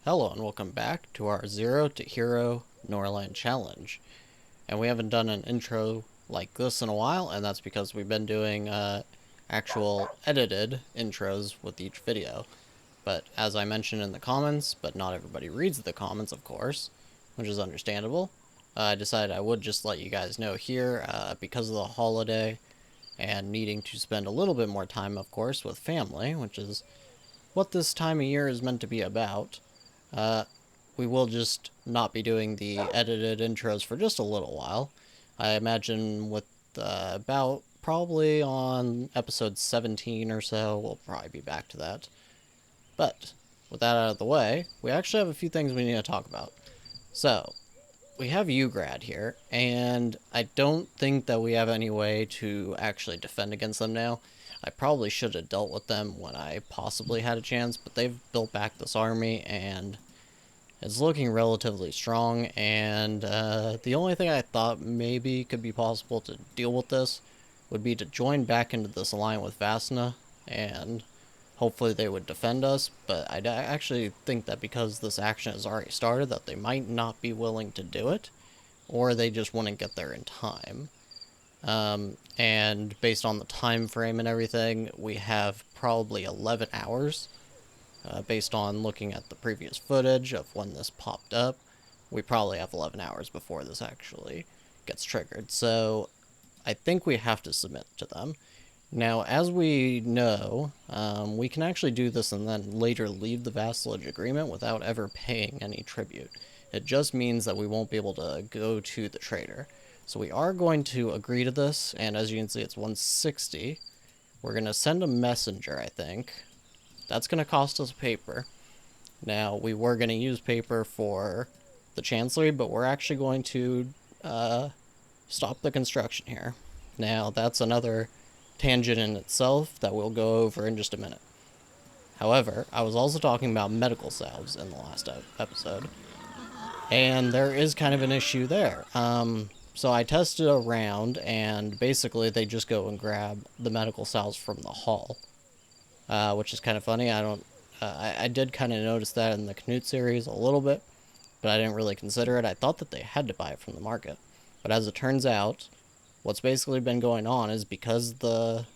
Hello and welcome back to our Zero to Hero Norland challenge. And we haven't done an intro like this in a while, and that's because we've been doing actual edited intros with each video. But as I mentioned in the comments, but not everybody reads the comments, of course, which is understandable, I decided I would just let you guys know here, because of the holiday and needing to spend a little bit more time, of course, with family, which is what this time of year is meant to be about. Uh, we will just not be doing the edited intros for just a little while. I imagine with about probably on episode 17 or so, we'll probably be back to that. But with that out of the way, we actually have a few things we need to talk about. So, we have Ugrad here, and I don't think that we have any way to actually defend against them now. I probably should have dealt with them when I possibly had a chance, but they've built back this army, and it's looking relatively strong, and the only thing I thought maybe could be possible to deal with this would be to join back into this alliance with Vasna, and hopefully they would defend us, but I actually think that because this action has already started, that they might not be willing to do it, or they just wouldn't get there in time. And based on the time frame and everything, we have probably 11 hours. Based on looking at the previous footage of when this popped up, we probably have 11 hours before this actually gets triggered. So I think we have to submit to them. Now, as we know, we can actually do this and then later leave the vassalage agreement without ever paying any tribute. It just means that we won't be able to go to the trader. So we are going to agree to this, and as you can see, it's 160. We're going to send a messenger, I think. That's going to cost us paper. Now, we were going to use paper for the chancellery, but we're actually going to stop the construction here. Now, that's another tangent in itself that we'll go over in just a minute. However, I was also talking about medical salves in the last episode, and there is kind of an issue there. So I tested around, and basically they just go and grab the medical salves from the hall, which is kind of funny. I did kind of notice that in the Canute series a little bit, but I didn't really consider it. I thought that they had to buy it from the market, but as it turns out, what's basically been going on is because the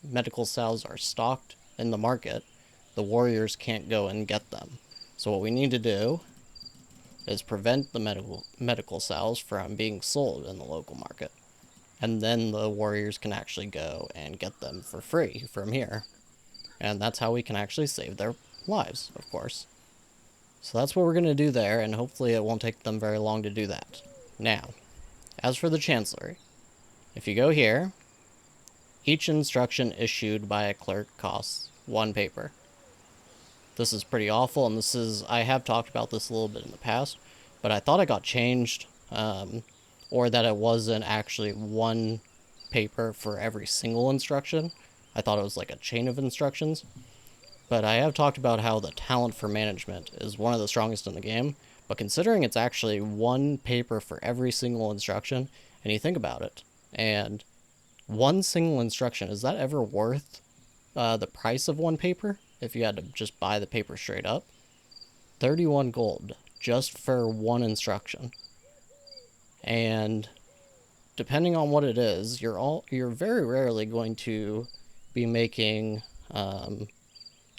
medical salves are stocked in the market, the warriors can't go and get them. So what we need to do is prevent the medical salves from being sold in the local market, and then the warriors can actually go and get them for free from here. And that's how we can actually save their lives, of course. So that's what we're going to do there, and hopefully it won't take them very long to do that. Now, as for the chancellery, if you go here, each instruction issued by a clerk costs 1 paper. This is pretty awful, and I have talked about this a little bit in the past, but I thought it got changed, or that it wasn't actually 1 paper for every single instruction. I thought it was like a chain of instructions. But I have talked about how the talent for management is one of the strongest in the game, but considering it's actually 1 paper for every single instruction, and you think about it, and 1 single instruction, is that ever worth the price of 1 paper if you had to just buy the paper straight up? 31 gold just for 1 instruction. And depending on what it is, you're very rarely going to be making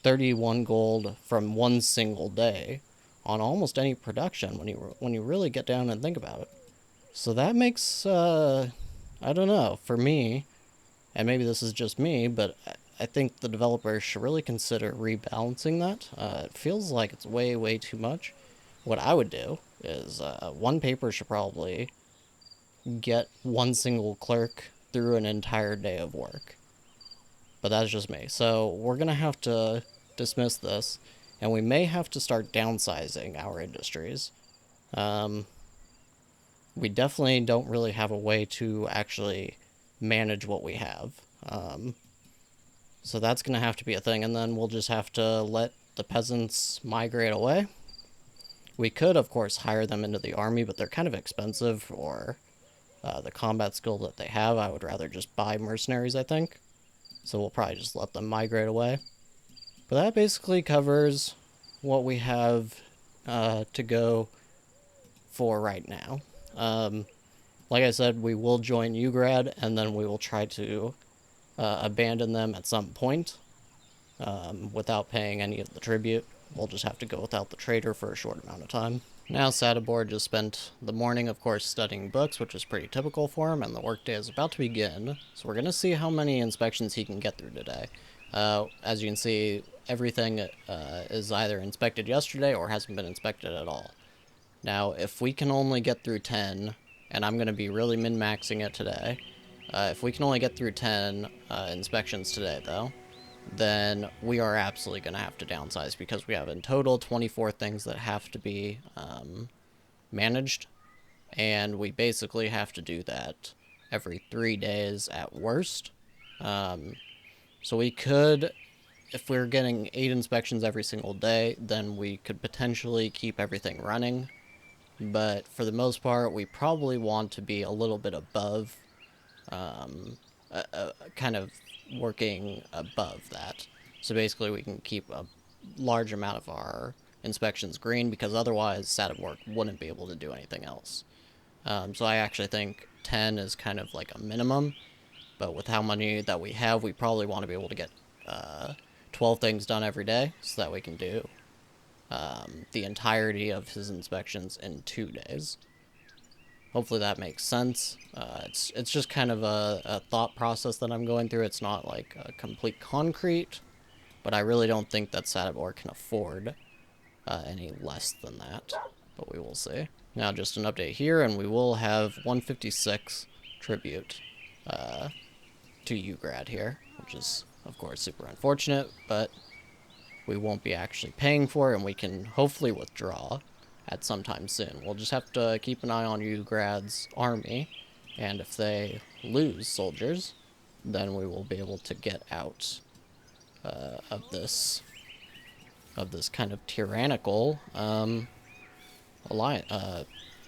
31 gold from 1 single day on almost any production when you really get down and think about it. So that makes I don't know, for me, and maybe this is just me, but I think the developers should really consider rebalancing that. It feels like it's way too much. What I would do is 1 paper should probably get 1 single clerk through an entire day of work. But that's just me. So we're going to have to dismiss this, and we may have to start downsizing our industries. We definitely don't really have a way to actually manage what we have. So that's going to have to be a thing, and then we'll just have to let the peasants migrate away. We could, of course, hire them into the army, but they're kind of expensive for the combat skill that they have. I would rather just buy mercenaries, I think. So we'll probably just let them migrate away. But that basically covers what we have to go for right now. Like I said, we will join Ugrad, and then we will try to abandon them at some point without paying any of the tribute. We'll just have to go without the trader for a short amount of time. Now, Sator just spent the morning, of course, studying books, which is pretty typical for him, and the workday is about to begin. So we're going to see how many inspections he can get through today. As you can see, everything is either inspected yesterday or hasn't been inspected at all. Now, if we can only get through 10, and I'm going to be really min-maxing it today, if we can only get through 10 inspections today, though, then we are absolutely going to have to downsize, because we have in total 24 things that have to be managed, and we basically have to do that every 3 days at worst. So we could, if we're getting 8 inspections every single day, then we could potentially keep everything running, but for the most part, we probably want to be a little bit above, kind of working above that. So basically we can keep a large amount of our inspections green, because otherwise Sator wouldn't be able to do anything else. So I actually think 10 is kind of like a minimum, but with how many that we have, we probably want to be able to get 12 things done every day, so that we can do the entirety of his inspections in 2 days. Hopefully that makes sense. It's just kind of a thought process that I'm going through. It's not like a complete concrete, but I really don't think that Sator can afford any less than that, but we will see. Now, just an update here, and we will have 156 tribute to Ugrad here, which is, of course, super unfortunate, but we won't be actually paying for it, and we can hopefully withdraw at some time soon. We'll just have to keep an eye on Ugrad's army, and if they lose soldiers, then we will be able to get out of this kind of tyrannical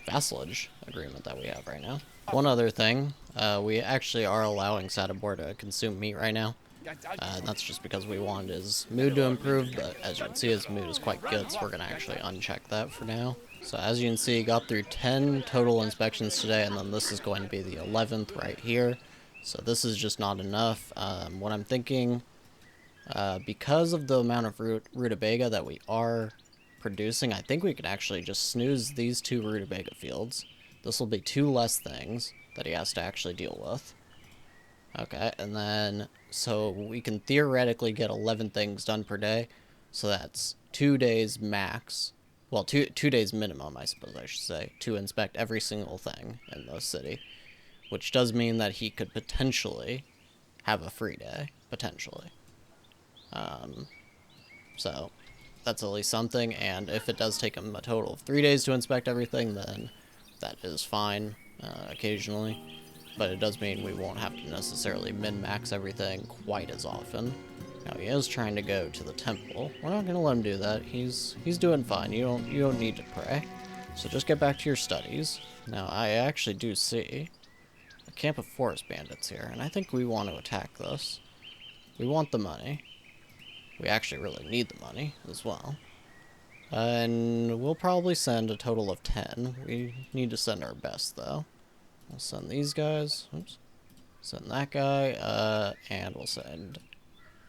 vassalage agreement that we have right now. One other thing, we actually are allowing Sator to consume meat right now. That's just because we want his mood to improve, but as you can see, his mood is quite good, so we're going to actually uncheck that for now. So as you can see, got through 10 total inspections today, and then this is going to be the 11th right here. So this is just not enough. What I'm thinking, because of the amount of rutabaga that we are producing, I think we could actually just snooze these 2 rutabaga fields. This will be 2 less things that he has to actually deal with. Okay, and then, so we can theoretically get 11 things done per day, so that's 2 days max, well, two days minimum, I suppose I should say, to inspect every single thing in the city, which does mean that he could potentially have a free day, potentially. So, that's at least something, and if it does take him a total of 3 days to inspect everything, then that is fine, occasionally. But it does mean we won't have to necessarily min-max everything quite as often. Now, he is trying to go to the temple. We're not going to let him do that. He's doing fine. You don't need to pray. So just get back to your studies. Now, I actually do see a camp of forest bandits here, and I think we want to attack this. We want the money. We actually really need the money as well. And we'll probably send a total of 10. We need to send our best, though. We'll send these guys. Oops. Send that guy. And we'll send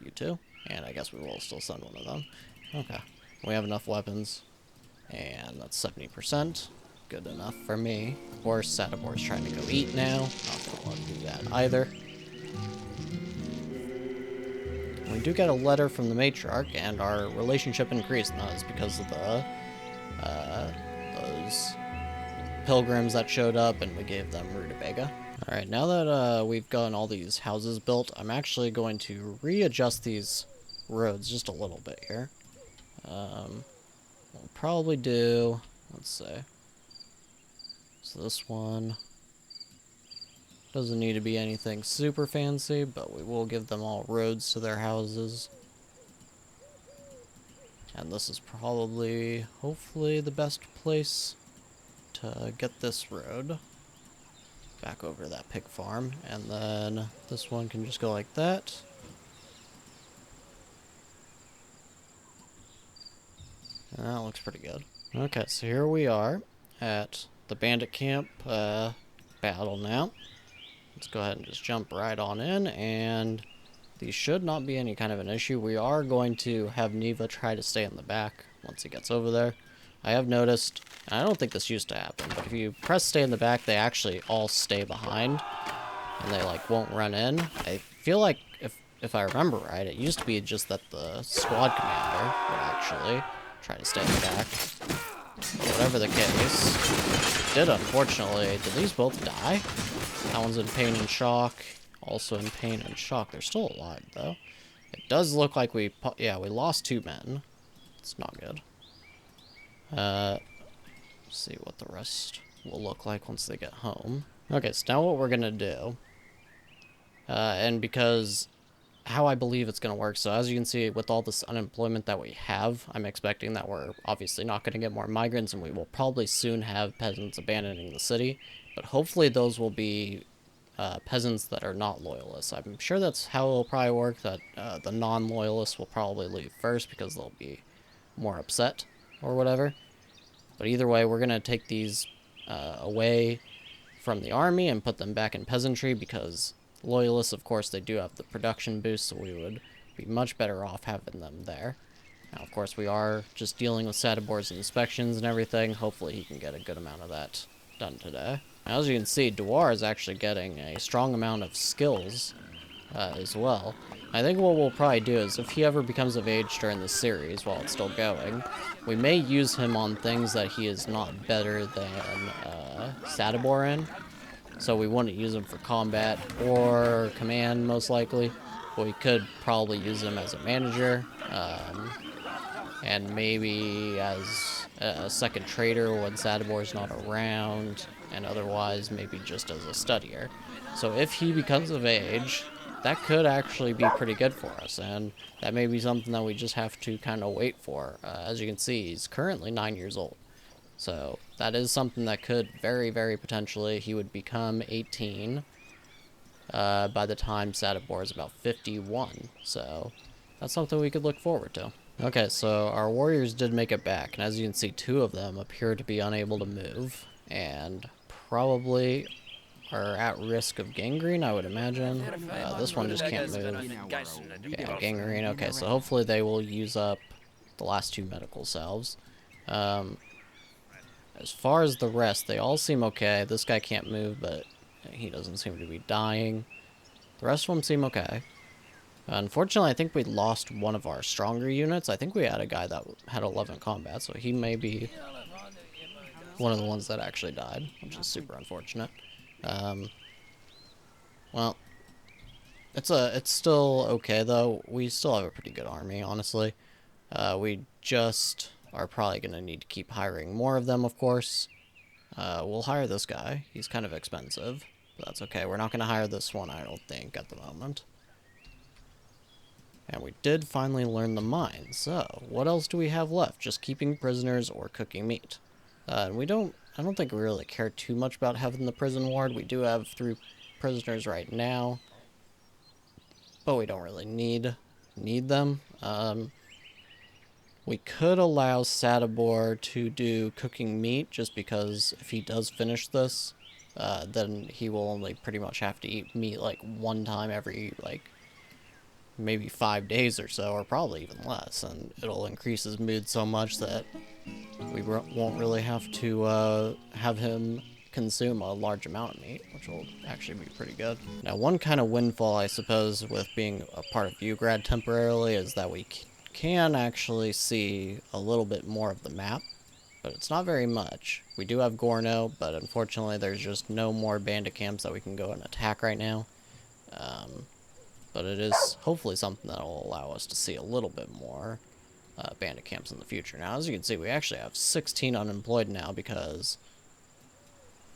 you 2. And I guess we will still send one of them. Okay. We have enough weapons. And that's 70%. Good enough for me. Of course, Sator's trying to go eat now. Not gonna let him do that either. We do get a letter from the matriarch, and our relationship increased, and that is because of the those pilgrims that showed up, and we gave them rutabaga. Alright, now that we've gotten all these houses built, I'm actually going to readjust these roads just a little bit here. We'll probably do, let's see, so this one doesn't need to be anything super fancy, but we will give them all roads to their houses. And this is probably, hopefully, the best place to get this road back over to that pig farm. And then this one can just go like that. And that looks pretty good. Okay, so here we are at the Bandit Camp battle now. Let's go ahead and just jump right on in, and these should not be any kind of an issue. We are going to have Neva try to stay in the back once he gets over there. I have noticed, and I don't think this used to happen, but if you press stay in the back, they actually all stay behind, and they, like, won't run in. I feel like, if I remember right, it used to be just that the squad commander would actually try to stay in the back. Whatever the case, did unfortunately. Did these both die? That one's in pain and shock. Also in pain and shock. They're still alive, though. It does look like we lost 2 men. It's not good. Let's see what the rest will look like once they get home. Okay, so now what we're gonna do, and because how I believe it's going to work. So as you can see, with all this unemployment that we have, I'm expecting that we're obviously not going to get more migrants, and we will probably soon have peasants abandoning the city. But hopefully those will be peasants that are not loyalists. I'm sure that's how it'll probably work, that the non-loyalists will probably leave first because they'll be more upset or whatever. But either way, we're going to take these away from the army and put them back in peasantry, because loyalists, of course, they do have the production boost, so we would be much better off having them there. Now, of course, we are just dealing with Sator's inspections and everything. Hopefully he can get a good amount of that done today. Now, as you can see, Dwar is actually getting a strong amount of skills as well. I think what we'll probably do is, if he ever becomes of age during this series while it's still going, we may use him on things that he is not better than Sator in. So we wouldn't use him for combat or command, most likely. But we could probably use him as a manager, and maybe as a second trader when Sator's not around, and otherwise maybe just as a studier. So if he becomes of age, that could actually be pretty good for us, and that may be something that we just have to kind of wait for. As you can see, he's currently 9 years old. So that is something that could very, very potentially, he would become 18 by the time Sator is about 51. So that's something we could look forward to. Okay, so our warriors did make it back, and as you can see, 2 of them appear to be unable to move, and probably are at risk of gangrene, I would imagine. This one just can't move. Yeah, gangrene. Okay, so hopefully they will use up the last 2 medical salves. As far as the rest, they all seem okay. This guy can't move, but he doesn't seem to be dying. The rest of them seem okay. Unfortunately, I think we lost one of our stronger units. I think we had a guy that had 11 combat, so he may be one of the ones that actually died, which is super unfortunate. Well, it's still okay, though. We still have a pretty good army, honestly. We just are probably going to need to keep hiring more of them, of course. We'll hire this guy. He's kind of expensive, but that's okay. We're not going to hire this one, I don't think, at the moment. And we did finally learn the mine, so what else do we have left? Just keeping prisoners or cooking meat. I don't think we really care too much about having the prison ward. We do have 3 prisoners right now, but we don't really need them. We could allow Sator to do cooking meat, just because if he does finish this, then he will only pretty much have to eat meat like 1 time every, like, maybe 5 days or so, or probably even less, and it'll increase his mood so much that we won't really have to have him consume a large amount of meat, which will actually be pretty good. Now, one kind of windfall, I suppose, with being a part of Ugrad temporarily is that we can actually see a little bit more of the map, but it's not very much. We do have Gorno, but unfortunately there's just no more bandit camps that we can go and attack right now. But it is hopefully something that will allow us to see a little bit more bandit camps in the future. Now, as you can see, we actually have 16 unemployed now because,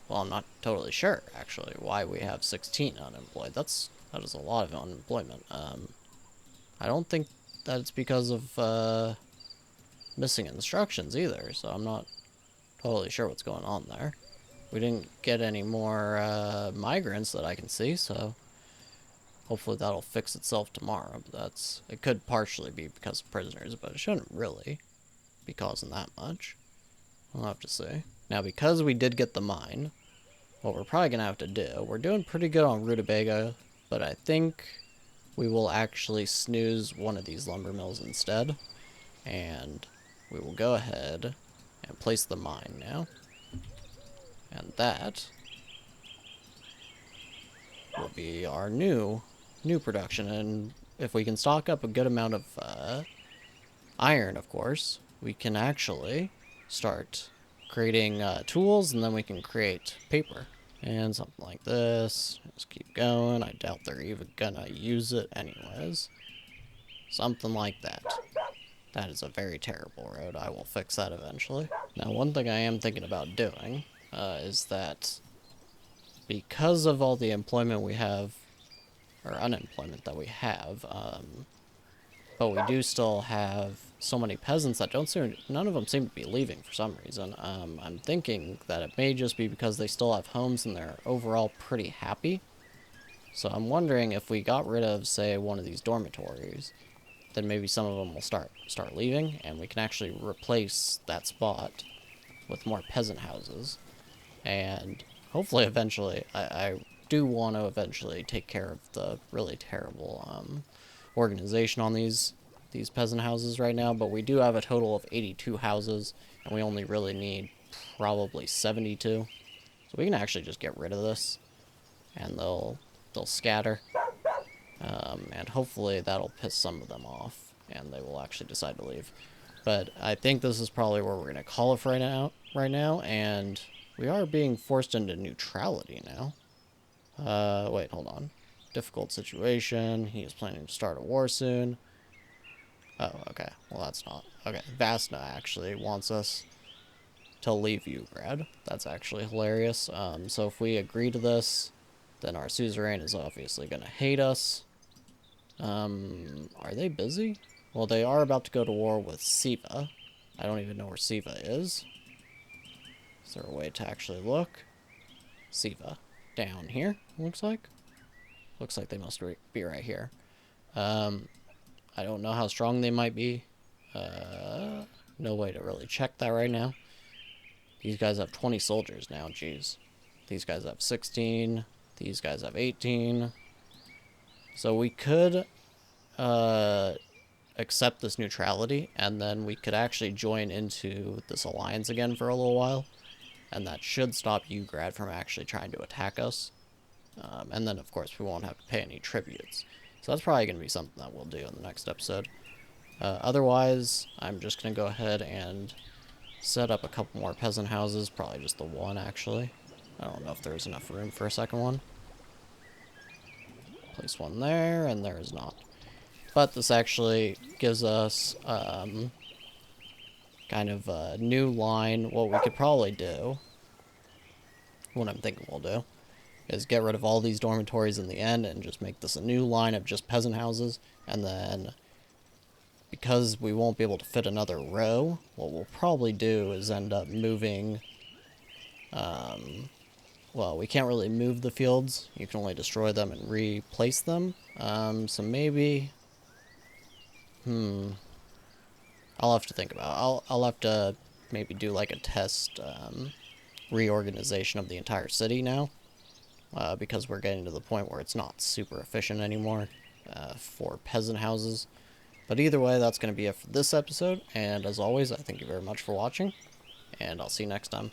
well, I'm not totally sure, actually, why we have 16 unemployed. That is a lot of unemployment. I don't think that it's because of missing instructions either, so I'm not totally sure what's going on there. We didn't get any more migrants that I can see, so hopefully that'll fix itself tomorrow. But it could partially be because of prisoners, but it shouldn't really be causing that much. We'll have to see. Now, because we did get the mine, what we're probably going to have to do, we're doing pretty good on rutabaga, but I think we will actually snooze one of these lumber mills instead, and we will go ahead and place the mine now. And that will be our new production, and if we can stock up a good amount of iron, of course, we can actually start creating tools, and then we can create paper and something like this. Just keep going. I doubt they're even gonna use it anyways. Something like that. That is a very terrible road. I will fix that eventually. Now, one thing I am thinking about doing is that because of all the employment we have, or unemployment that we have, but we do still have so many peasants that none of them seem to be leaving for some reason. I'm thinking that it may just be because they still have homes and they're overall pretty happy. So I'm wondering if we got rid of, say, one of these dormitories, then maybe some of them will start leaving, and we can actually replace that spot with more peasant houses. And hopefully eventually, I do want to eventually take care of the really terrible organization on these peasant houses right now, but we do have a total of 82 houses, and we only really need probably 72. So we can actually just get rid of this, and they'll scatter, and hopefully that'll piss some of them off, and they will actually decide to leave. But I think this is probably where we're going to call it for right now, and we are being forced into neutrality now. Wait, hold on. Difficult situation. He is planning to start a war soon. Oh, okay. Well, that's not. Okay, Vasna actually wants us to leave Ugrad. That's actually hilarious. So if we agree to this, then our suzerain is obviously going to hate us. Are they busy? Well, they are about to go to war with Siva. I don't even know where Siva is. Is there a way to actually look? Siva. Down here, looks like. Looks like they must be right here. I don't know how strong they might be. No way to really check that right now. These guys have 20 soldiers now, jeez. These guys have 16. These guys have 18. So we could accept this neutrality, and then we could actually join into this alliance again for a little while. And that should stop Ugrad from actually trying to attack us. And then, of course, we won't have to pay any tributes. So that's probably going to be something that we'll do in the next episode. Otherwise, I'm just going to go ahead and set up a couple more peasant houses. Probably just the one, actually. I don't know if there's enough room for a second one. Place one there, and there is not. But this actually gives us kind of a new line. What we could probably do, what I'm thinking we'll do, is get rid of all these dormitories in the end and just make this a new line of just peasant houses. And then, because we won't be able to fit another row, what we'll probably do is end up moving, well, we can't really move the fields. You can only destroy them and replace them. So maybe, I'll have to think about it. I'll have to maybe do like a test reorganization of the entire city now. Because we're getting to the point where it's not super efficient anymore for peasant houses. But either way, that's going to be it for this episode. And as always, I thank you very much for watching. And I'll see you next time.